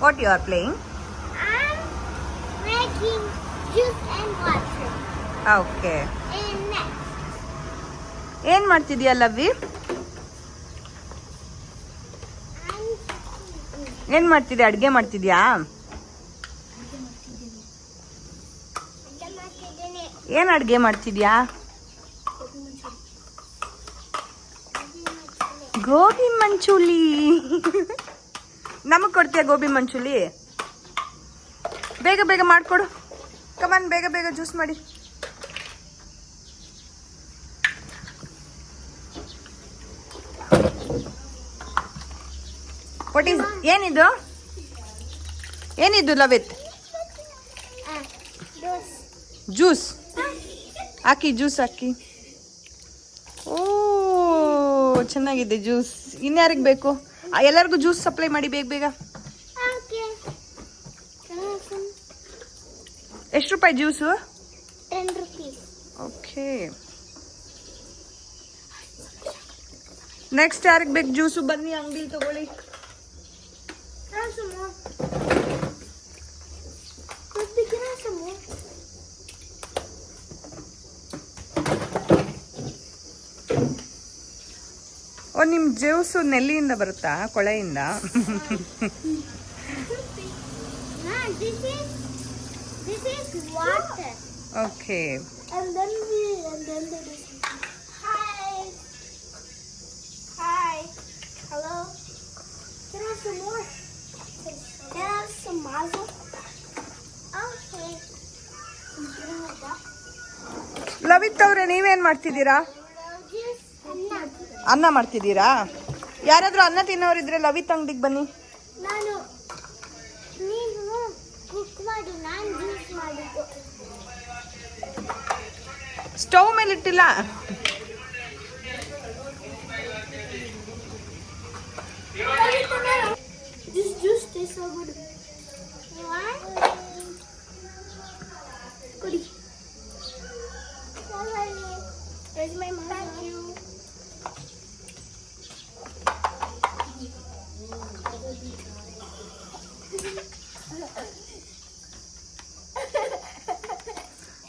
What you are playing? I'm making juice and water. Okay. And next, ಏನು ಮಾಡ್ತಿದ್ಯಾ lovey? ಏನು ಮಾಡ್ತಿದ್ಯಾ? ಅಡುಗೆ ಮಾಡ್ತಿದ್ಯಾ? ಏನು ಅಡುಗೆ ಮಾಡ್ತಿದ್ಯಾ? ಗೋಬಿ ಮಂಚೂಲಿ. ನಮಗೆ ಕೊಡ್ತೀಯಾ ಗೋಬಿ ಮಂಚೂಲಿ? ಬೇಗ ಬೇಗ ಮಾಡಿಕೊಡು. ಕಮಾನ್, ಬೇಗ ಬೇಗ ಜ್ಯೂಸ್ ಮಾಡಿ. ವಾಟ್ ಈಸ್ ಏನಿದು? ಏನಿದು ಲವಿತ್? ಜ್ಯೂಸ್ ಹಾಕಿ, ಜ್ಯೂಸ್ ಹಾಕಿ. ಓ ಚೆನ್ನಾಗಿದೆ ಜ್ಯೂಸ್. ಇನ್ಯಾರಿಗೆ ಬೇಕು? ಎಲ್ಲರಿಗೂ ಜ್ಯೂಸ್ ಸಪ್ಲೈ ಮಾಡಿ ಬೇಗ ಬೇಗ. okay. ಎಷ್ಟು ರೂಪಾಯಿ ಜ್ಯೂಸು? 10 rupees. ಓಕೆ. ನೆಕ್ಸ್ಟ್ ಯಾರಿಗೆ ಬೇಕು ಜ್ಯೂಸು? ಬನ್ನಿ ಅಂಗಡಿಲಿ ತಗೊಳ್ಳಿ. Have some more. Could we get some more? ಓ, ನಿಮ್ಮ ಜ್ಯೂಸು ನೆಲ್ಲಿಯಿಂದ ಬರುತ್ತಾ? ಕೊಳೆಯಿಂದ? No, this is water. Okay. And then there is. Hi. Hello. Can I have some more? Can I have some mazo? Okay. Can I have that? Lavith ಅವ್ರೆ, ನೀವೇನು ಮಾಡ್ತಿದ್ದೀರಾ? Just ಅನ್ನ ಮಾಡ್ತಿದ್ದೀರಾ? ಯಾರಾದರೂ ಅನ್ನ ತಿನ್ನೋರಿದ್ರೆ ಲವಿತ್ ಅಂಗಡಿಗೆ ಬನ್ನಿ. ನೀನು ಕುಕ್ ಮಾಡಿ, ನಾನು ಜ್ಯೂಸ್ ಮಾಡಿದ್ದು. ಸ್ಟವ್ ಮೇಲೆ ಇಟ್ಟಿಲ್ಲ? This juice tastes so good. Goody. Where's my mom? Thank you.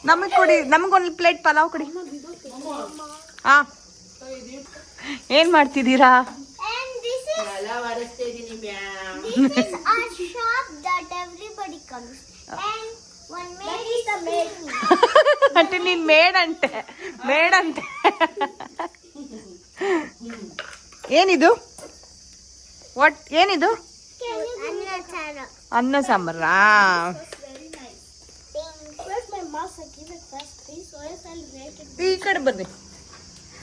ನಮಗೆ ಕೊಡಿ, ನಮಗೊಂದು ಪ್ಲೇಟ್ ಪಲಾವ್ ಕೊಡಿ. ಹಾ, ಏನ್ ಮಾಡ್ತಿದ್ದೀರಾ? And this is a shop that everybody comes. And one maid is the maid. అంటే ನೀನ್ ಮೇಡಂತೆ. ಏನಿದು? ವಾಟ್ ಏನಿದು? ಅನ್ನ ಸಾಂಬಾರಾ? Very nice. Where's my mouse? I give it fast, please. So I'll make it. ಈ ಕಡೆ ಬನ್ನಿ.